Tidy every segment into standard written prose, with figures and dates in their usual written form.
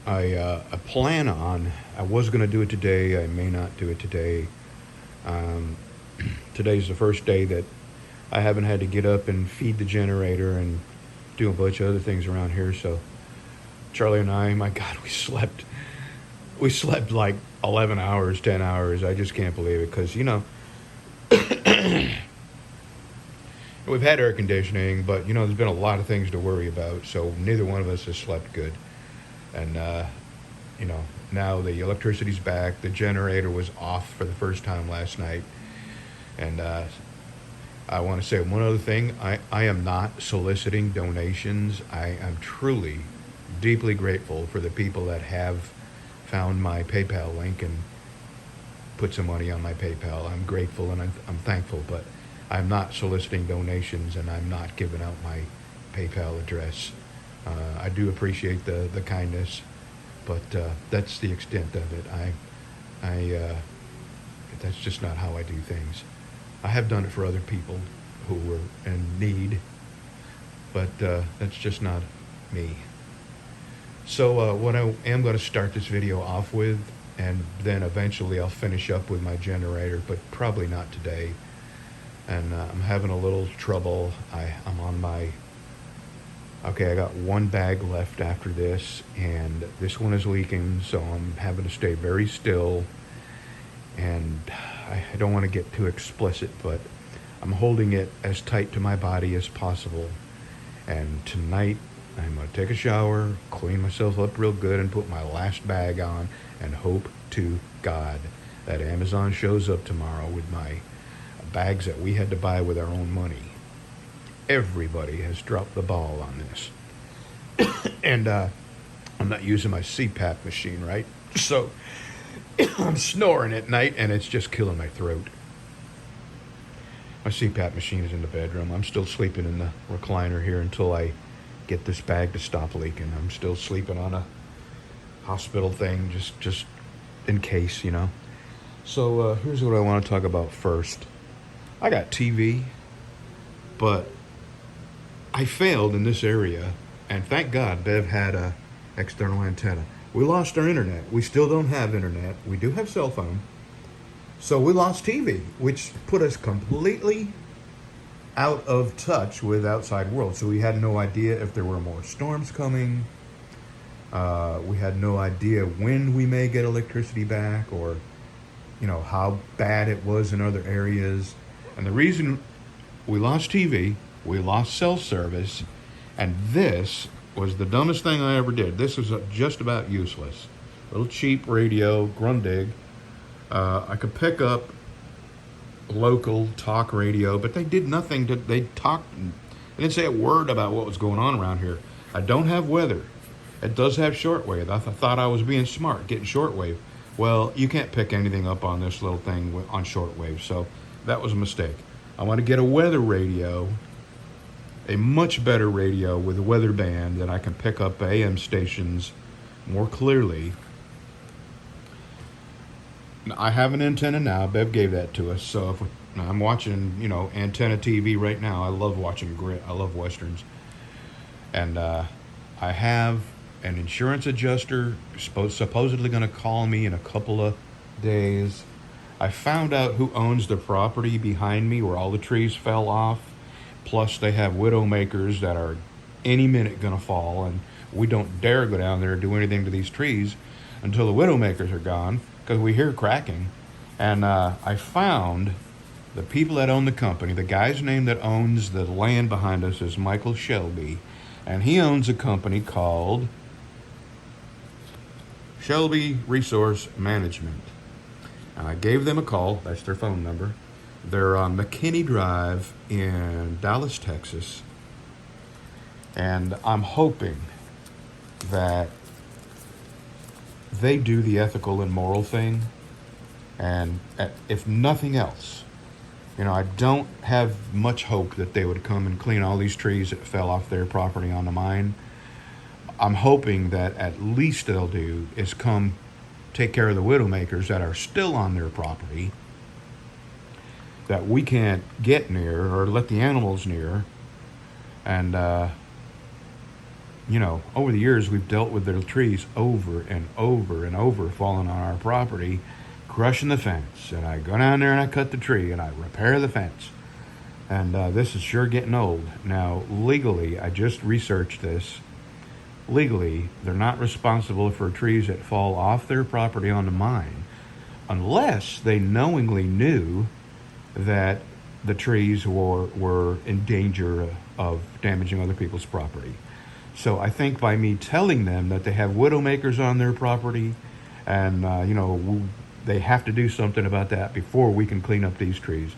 I plan on, I was going to do it today. I may not do it today. Um, Today's the first day that I haven't had to get up and feed the generator and do a bunch of other things around here. So Charlie and I, my God, we slept like 11 hours, 10 hours. I just can't believe it because, we've had air conditioning, but, there's been a lot of things to worry about. So neither one of us has slept good. And, now the electricity's back. The generator was off for the first time last night. And I want to say one other thing. I am not soliciting donations. I am truly, deeply grateful for the people that have found my PayPal link and put some money on my PayPal. I'm grateful and I'm thankful, but I'm not soliciting donations and I'm not giving out my PayPal address. I do appreciate the kindness, but that's the extent of it. That's just not how I do things. I have done it for other people who were in need, but that's just not me. So what I am going to start this video off with, and then eventually I'll finish up with my generator, but probably not today. And I'm having a little trouble. I'm on my... Okay, I got one bag left after this, and this one is leaking, so I'm having to stay very still. And I don't want to get too explicit, but I'm holding it as tight to my body as possible. And tonight, I'm going to take a shower, clean myself up real good, and put my last bag on, and hope to God that Amazon shows up tomorrow with my bags that we had to buy with our own money. Everybody has dropped the ball on this. And I'm not using my CPAP machine, right? So I'm snoring at night, and it's just killing my throat. My CPAP machine is in the bedroom. I'm still sleeping in the recliner here until I get this bag to stop leaking. I'm still sleeping on a hospital thing, just in case, So here's what I want to talk about first. I got TV, but I failed in this area, and thank God Bev had a external antenna. We lost our internet. We still don't have internet. We do have cell phone. So we lost TV, which put us completely out of touch with outside world. So we had no idea if there were more storms coming. We had no idea when we may get electricity back, or how bad it was in other areas. And the reason we lost TV, we lost cell service, and this was the dumbest thing I ever did. This was just about useless. Little cheap radio, Grundig. I could pick up local talk radio, but they did nothing. They didn't say a word about what was going on around here. I don't have weather. It does have shortwave. I thought I was being smart, getting shortwave. Well, you can't pick anything up on this little thing on shortwave, so that was a mistake. I want to get a weather radio, a much better radio with a weather band that I can pick up AM stations more clearly. I have an antenna now. Bev gave that to us. So if I'm watching, antenna TV right now. I love watching grit. I love westerns. And I have an insurance adjuster supposedly going to call me in a couple of days. I found out who owns the property behind me where all the trees fell off. Plus, they have widowmakers that are any minute going to fall, and we don't dare go down there and do anything to these trees until the widowmakers are gone, because we hear cracking. And I found the people that own the company. The guy's name that owns the land behind us is Michael Shelby, and he owns a company called Shelby Resource Management. And I gave them a call. That's their phone number. They're on McKinney Drive in Dallas, Texas. And I'm hoping that they do the ethical and moral thing. And if nothing else, I don't have much hope that they would come and clean all these trees that fell off their property onto mine. I'm hoping that at least they'll do is come take care of the widowmakers that are still on their property that we can't get near or let the animals near. And you know, over the years, we've dealt with the trees over and over and over falling on our property, crushing the fence. And I go down there and I cut the tree and I repair the fence. And this is sure getting old. Now, legally, I just researched this. Legally, they're not responsible for trees that fall off their property onto mine, unless they knowingly knew that the trees were in danger of damaging other people's property. So I think by me telling them that they have widowmakers on their property, and you know, they have to do something about that before we can clean up these trees,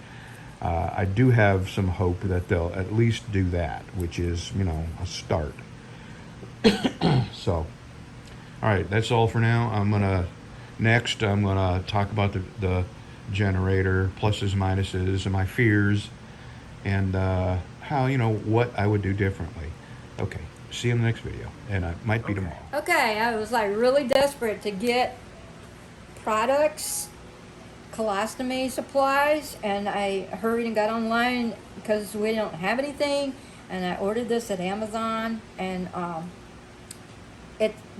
I do have some hope that they'll at least do that, which is, you know, a start. So, all right, that's all for now. Next I'm gonna talk about the generator, pluses, minuses, and my fears, and how, you know, what I would do differently. Okay, see you in the next video, and it might be tomorrow. Okay, I was like really desperate to get products, colostomy supplies, and I hurried and got online because we don't have anything, and I ordered this at Amazon, and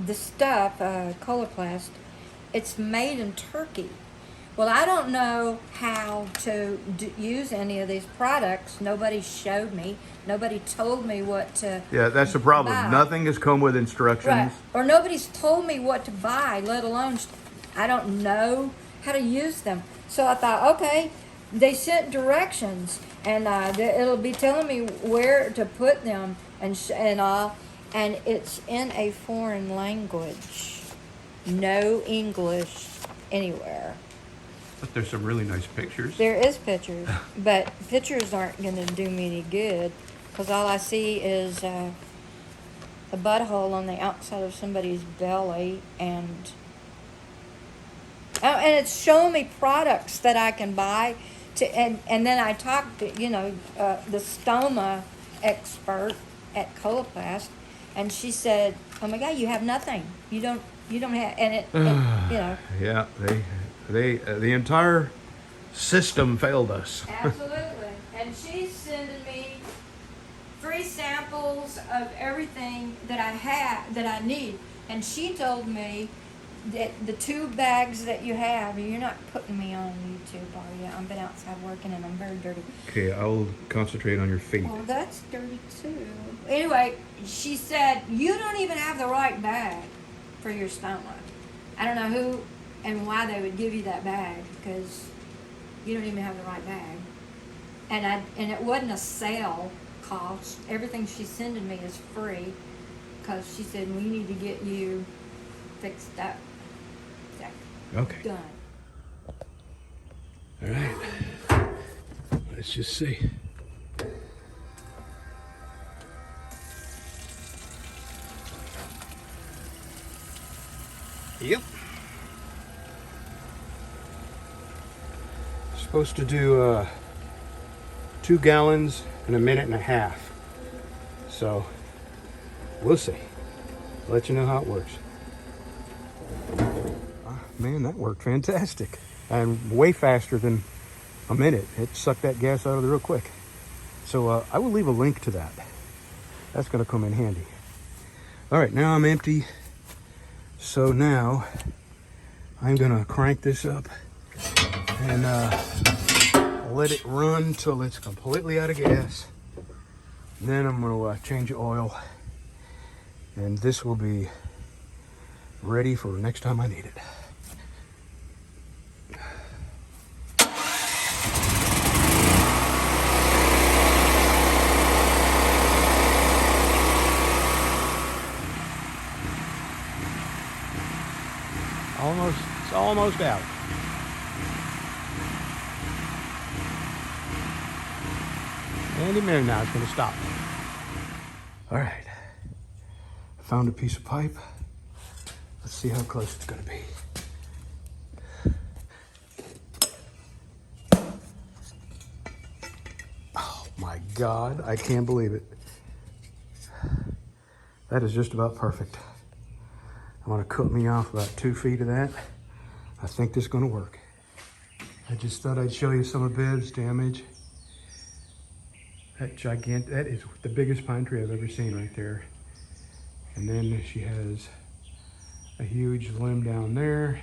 the stuff, Coloplast, it's made in Turkey. Well, I don't know how to use any of these products. Nobody showed me. Nobody told me what to Yeah, that's the problem. buy. Nothing has come with instructions. Right. Or nobody's told me what to buy, let alone I don't know how to use them. So I thought, okay, they sent directions, and it'll be telling me where to put them and all, and it's in a foreign language. No English anywhere. But there's some really nice pictures. There is pictures, but pictures aren't going to do me any good, because all I see is a butthole on the outside of somebody's belly, and it's showing me products that I can buy and then I talked to, you know, the stoma expert at Coloplast, and she said, "Oh my God, you have nothing. You don't have," and it you know. Yeah, the entire system failed us. Absolutely. And she's sending me free samples of everything that I need. And she told me that the 2 bags that you have, you're not putting me on YouTube, are you? I've been outside working and I'm very dirty. Okay, I'll concentrate on your feet. Well, that's dirty too. Anyway, she said, you don't even have the right bag for your stoma. I don't know who and why they would give you that bag, because you don't even have the right bag. And it wasn't a sale cost. Everything she's sending me is free, because she said, we need to get you fixed up. So, Okay. done. All right. Let's just see. Yep. Supposed to do 2 gallons in a minute and a half. So we'll see. I'll let you know how it works. Man, that worked fantastic. And way faster than a minute. It sucked that gas out of there real quick. So I will leave a link to that. That's going to come in handy. All right, now I'm empty. So now I'm going to crank this up and let it run till it's completely out of gas. Then I'm going to change the oil. And this will be ready for next time I need it. It's almost out. Any minute now, it's going to stop. All right. I found a piece of pipe. Let's see how close it's going to be. Oh my God, I can't believe it. That is just about perfect. I'm going to cut me off about 2 feet of that. I think this is going to work. I just thought I'd show you some of Bev's damage. That is the biggest pine tree I've ever seen right there. And then she has a huge limb down there.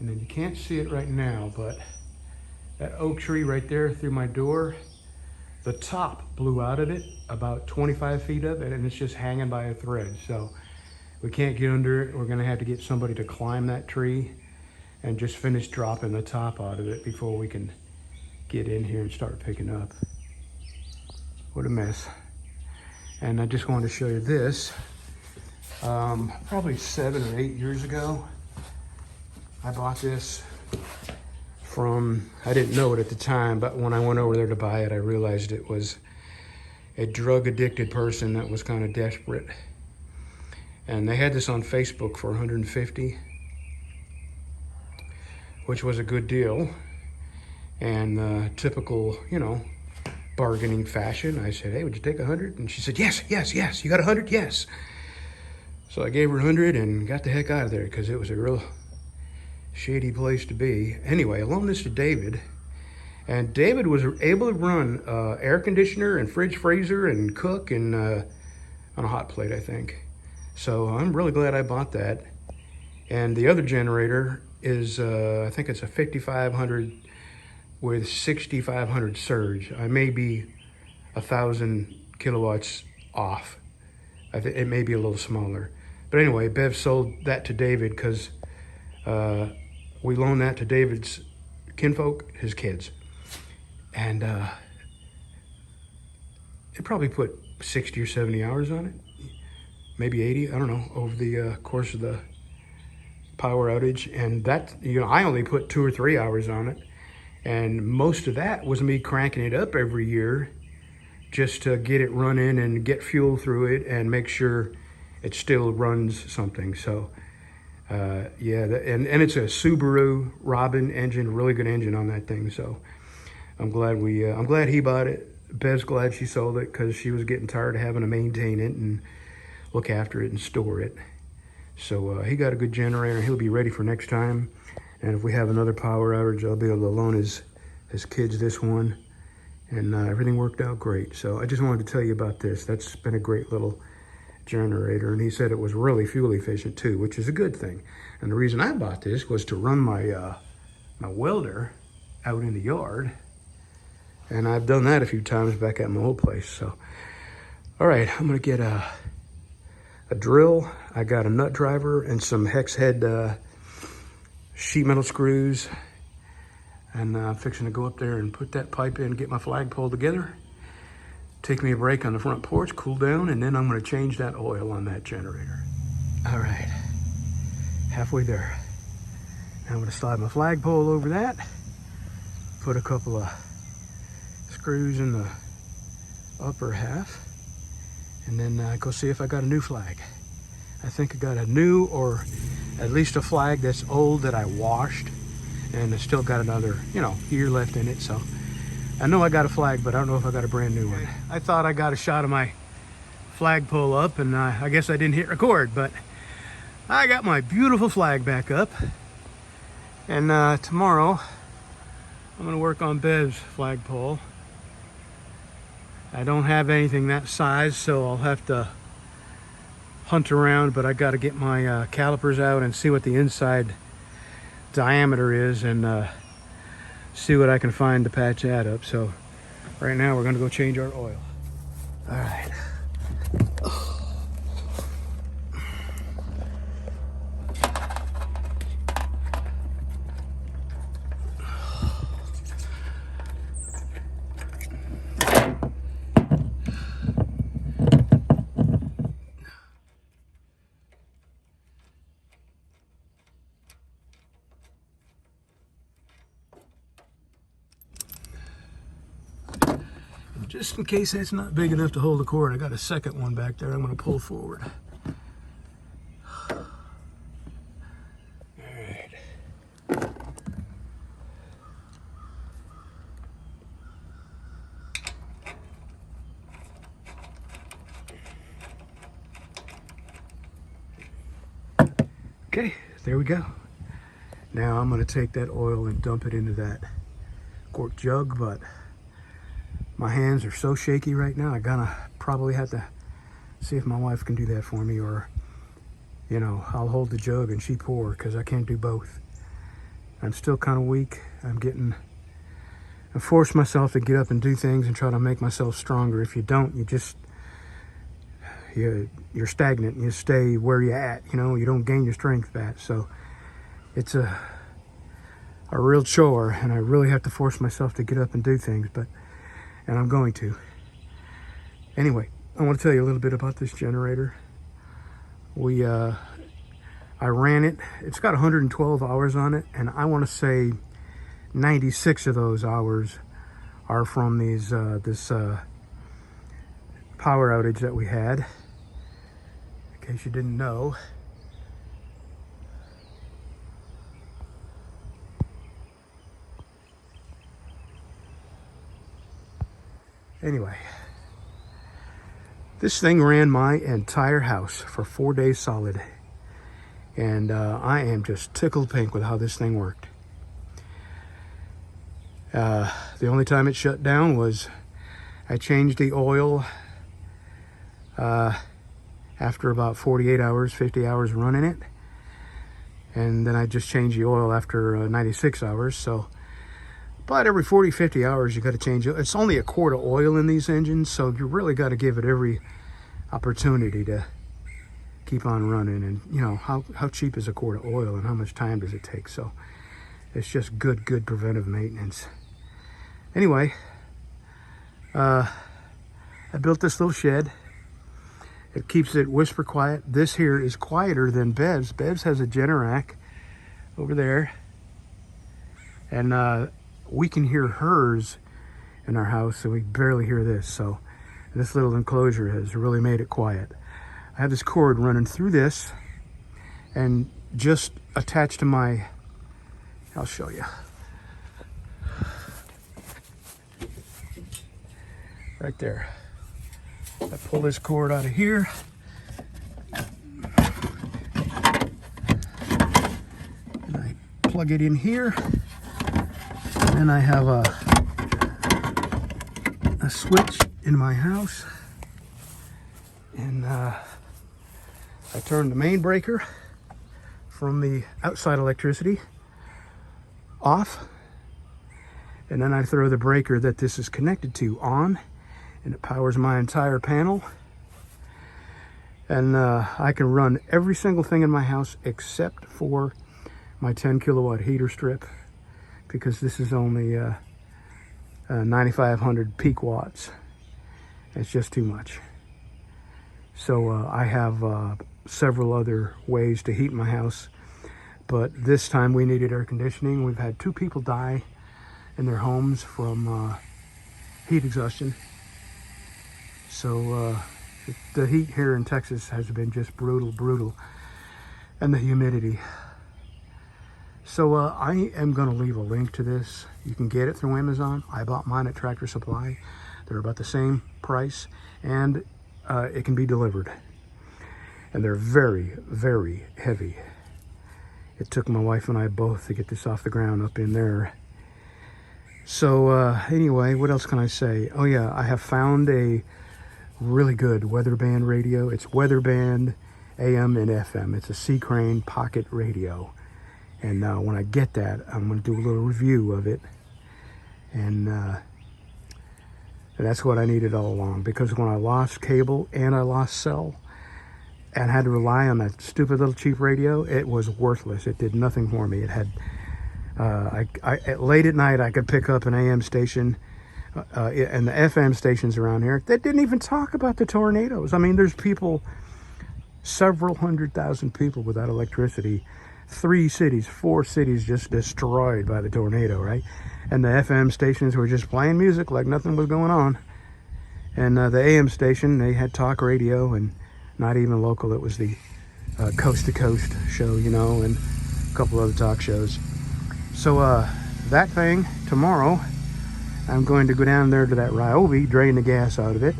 And then you can't see it right now, but that oak tree right there through my door, the top blew out of it, about 25 feet of it, and it's just hanging by a thread. So we can't get under it. We're gonna have to get somebody to climb that tree and just finish dropping the top out of it before we can get in here and start picking up. What a mess. And I just wanted to show you this. Probably 7 or 8 years ago, I bought this from, I didn't know it at the time, but when I went over there to buy it, I realized it was a drug addicted person that was kind of desperate. And they had this on Facebook for $150, which was a good deal. And typical, you know, bargaining fashion, I said, hey, would you take 100? And she said, yes, yes, yes. You got 100? Yes. So I gave her 100 and got the heck out of there because it was a real shady place to be. Anyway, I loaned this to David, and David was able to run air conditioner and fridge freezer and cook and on a hot plate, I think. So I'm really glad I bought that. And the other generator is, I think it's a 5500 with 6500 surge. I may be 1,000 kilowatts off. It may be a little smaller. But anyway, Bev sold that to David because we loaned that to David's kinfolk, his kids. And it probably put 60 or 70 hours on it, maybe 80, I don't know, over the course of the power outage. And that, you know, I only put 2 or 3 hours on it. And most of that was me cranking it up every year just to get it running and get fuel through it and make sure it still runs something. So yeah, and it's a Subaru Robin engine, really good engine on that thing. So I'm glad he bought it. Bev's glad she sold it because she was getting tired of having to maintain it and look after it and store it. So he got a good generator. He'll be ready for next time. And if we have another power outage, I'll be able to loan his kids this one. And everything worked out great. So I just wanted to tell you about this. That's been a great little generator. And he said it was really fuel efficient too, which is a good thing. And the reason I bought this was to run my my welder out in the yard. And I've done that a few times back at my old place. So, all right, I'm gonna get a drill. I got a nut driver and some hex head sheet metal screws. And I'm fixing to go up there and put that pipe in, get my flagpole together, take me a break on the front porch, cool down, and then I'm gonna change that oil on that generator. All right, halfway there. Now I'm gonna slide my flagpole over that, put a couple of screws in the upper half, and then go see if I got a new flag. I think I got a new, or at least a flag that's old that I washed, and it's still got another, you know, year left in it. So I know I got a flag, but I don't know if I got a brand new one. I thought I got a shot of my flagpole up, and I guess I didn't hit record, but I got my beautiful flag back up. And tomorrow I'm gonna work on Bev's flagpole. I don't have anything that size, so I'll have to hunt around, but I got to get my calipers out and see what the inside diameter is and see what I can find to patch that up. So right now we're going to go change our oil. All right. Just in case that's not big enough to hold the cord, I got a second one back there I'm going to pull forward. All right. Okay, there we go. Now I'm going to take that oil and dump it into that quart jug, but my hands are so shaky right now, I'm gonna probably have to See if my wife can do that for me, or, you know, I'll hold the jug and she pour, because I can't do both. I'm still kind of weak. I force myself to get up and do things and try to make myself stronger. If you don't, you're stagnant. You stay where you're at, you know, you don't gain your strength back. So it's a real chore, and I really have to force myself to get up and do things, and I'm going to. Anyway, I want to tell you a little bit about this generator. I ran it. It's got 112 hours on it, and I want to say 96 of those hours are from this power outage that we had. In case you didn't know. Anyway, this thing ran my entire house for 4 days solid. And I am just tickled pink with how this thing worked. The only time it shut down was I changed the oil after about 48 hours, 50 hours running it. And then I just changed the oil after 96 hours. So about every 40, 50 hours, you got to change it. It's only a quart of oil in these engines, so you really got to give it every opportunity to keep on running. And you know, how cheap is a quart of oil, and how much time does it take? So it's just good preventive maintenance. Anyway, I built this little shed. It keeps it whisper quiet. This here is quieter than Bev's. Bev's has a Generac over there, and we can hear hers in our house, and we barely hear this. So this little enclosure has really made it quiet. I have this cord running through this, and just attached to my, I'll show you. Right there. I pull this cord out of here. And I plug it in here. And then I have a switch in my house. And I turn the main breaker from the outside electricity off. And then I throw the breaker that this is connected to on. And it powers my entire panel. And I can run every single thing in my house except for my 10 kilowatt heater strip, because this is only 9,500 peak watts. It's just too much. So I have several other ways to heat my house, but this time we needed air conditioning. We've had 2 people die in their homes from heat exhaustion. So the heat here in Texas has been just brutal, and the humidity. So I am going to leave a link to this. You can get it through Amazon. I bought mine at Tractor Supply. They're about the same price, and it can be delivered. And they're very heavy. It took my wife and I both to get this off the ground up in there. So anyway, what else can I say? Oh yeah, I have found a really good weather band radio. It's weather band AM and FM. It's a Sea Crane pocket radio. And when I get that, I'm going to do a little review of it. And that's what I needed all along, because when I lost cable and I lost cell and had to rely on that stupid little cheap radio, it was worthless. It did nothing for me. It had late at night I could pick up an AM station and the FM stations around here that didn't even talk about the tornadoes. I mean, there's people, several 100,000 people without electricity, 4 cities just destroyed by the tornado, right? And the FM stations were just playing music like nothing was going on. And the AM station, they had talk radio, and not even local. It was the Coast to Coast show, you know, and a couple other talk shows. So that thing, tomorrow, I'm going to go down there to that Ryobi, drain the gas out of it,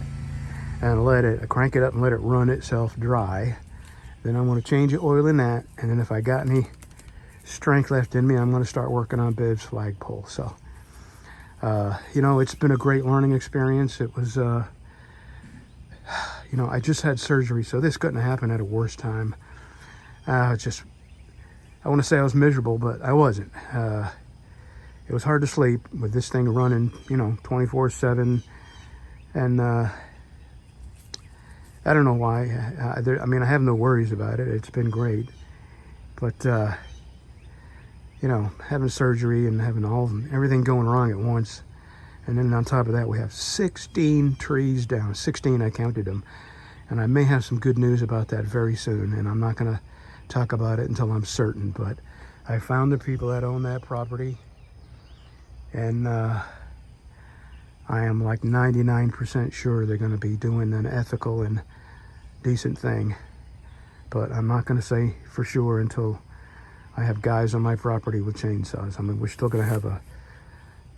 and crank it up and let it run itself dry. Then I'm going to change the oil in that, and then if I got any strength left in me, I'm going to start working on Bev's flagpole. So, you know, it's been a great learning experience. It was, You know, I just had surgery, so this couldn't have happened at a worse time. I want to say I was miserable, but I wasn't. It was hard to sleep with this thing running, you know, 24/7. And I don't know why. I mean, I have no worries about it. It's been great. But, you know, having surgery and having everything going wrong at once. And then on top of that, we have 16 trees down. 16, I counted them. And I may have some good news about that very soon. And I'm not going to talk about it until I'm certain. But I found the people that own that property. And I am like 99% sure they're going to be doing an ethical and decent thing. But I'm not going to say for sure until I have guys on my property with chainsaws. I mean, we're still going to have a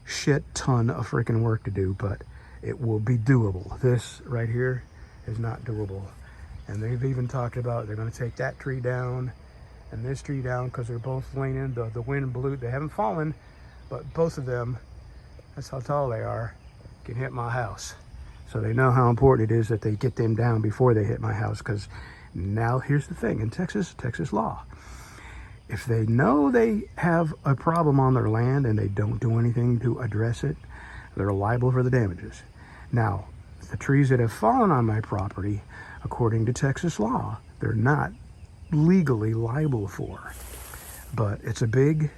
shit ton of freaking work to do, but it will be doable. This right here is not doable. And they've even talked about they're going to take that tree down and this tree down because they're both leaning. The wind blew. They haven't fallen, but both of them, that's how tall they are, can hit my house. So they know how important it is that they get them down before they hit my house. Because now here's the thing, in Texas law, if they know they have a problem on their land and they don't do anything to address it, they're liable for the damages. Now, the trees that have fallen on my property, according to Texas law, they're not legally liable for. But it's a big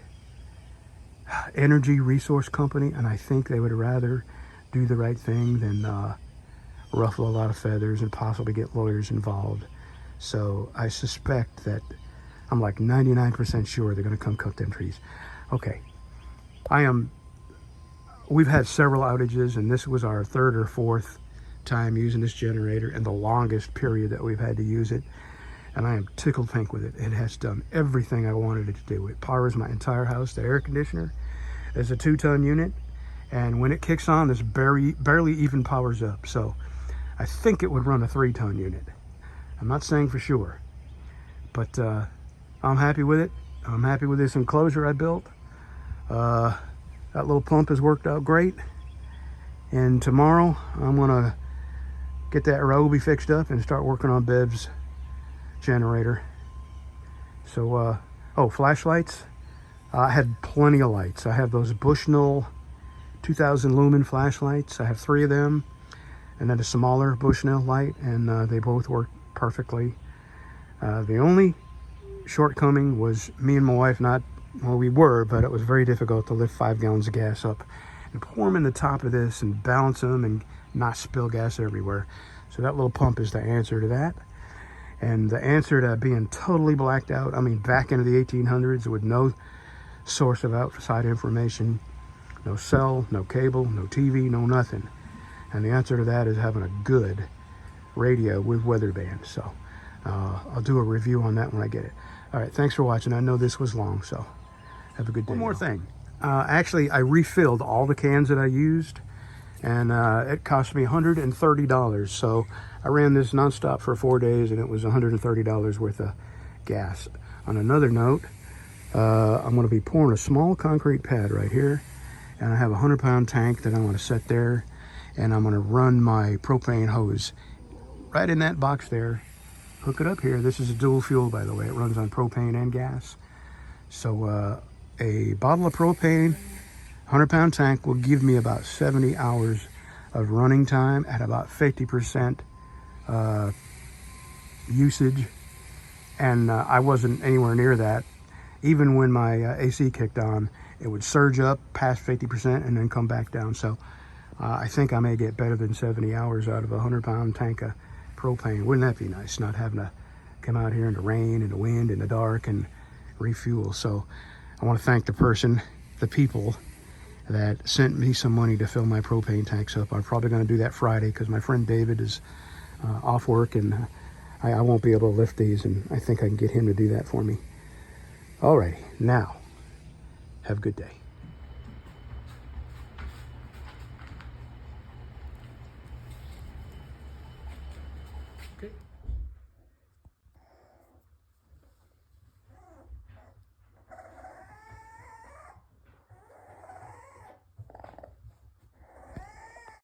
energy resource company, and I think they would rather do the right thing than ruffle a lot of feathers and possibly get lawyers involved. So I suspect that I'm like 99% sure they're going to come cut them trees. Okay, we've had several outages, and this was our third or fourth time using this generator and the longest period that we've had to use it. And I am tickled pink with it. It has done everything I wanted it to do. It powers my entire house. The air conditioner is a 2-ton unit, and when it kicks on, this barely even powers up. So I think it would run a 3-ton unit. I'm not saying for sure, but I'm happy with it. I'm happy with this enclosure I built. That little pump has worked out great. And tomorrow I'm gonna get that Ryobi fixed up and start working on Bev's generator. So, oh, flashlights. I had plenty of lights. I have those Bushnell 2000 lumen flashlights. I have 3 of them, and then a smaller Bushnell light, and they both work perfectly. The only shortcoming was me and my wife well, we were, but it was very difficult to lift 5 gallons of gas up and pour them in the top of this and balance them and not spill gas everywhere. So that little pump is the answer to that. And the answer to being totally blacked out, I mean, back into the 1800s with no source of outside information, no cell, no cable, no TV, no nothing. And the answer to that is having a good radio with weather bands. So I'll do a review on that when I get it. All right, thanks for watching. I know this was long, so have a good day. One more thing. Actually, I refilled all the cans that I used, and it cost me $130. So I ran this nonstop for 4 days, and it was $130 worth of gas. On another note, I'm going to be pouring a small concrete pad right here, and I have a 100-pound tank that I'm going to set there, and I'm going to run my propane hose right in that box there. Hook it up here. This is a dual fuel, by the way. It runs on propane and gas. So a bottle of propane, 100-pound tank will give me about 70 hours of running time at about 50% usage. And I wasn't anywhere near that. Even when my AC kicked on, it would surge up past 50% and then come back down. So I think I may get better than 70 hours out of a 100-pound tank of propane. Wouldn't that be nice, not having to come out here in the rain and the wind and the dark and refuel? So I want to thank the people that sent me some money to fill my propane tanks up. I'm probably going to do that Friday because my friend David is off work, and I won't be able to lift these, and I think I can get him to do that for me. Alrighty, now have a good day. Okay.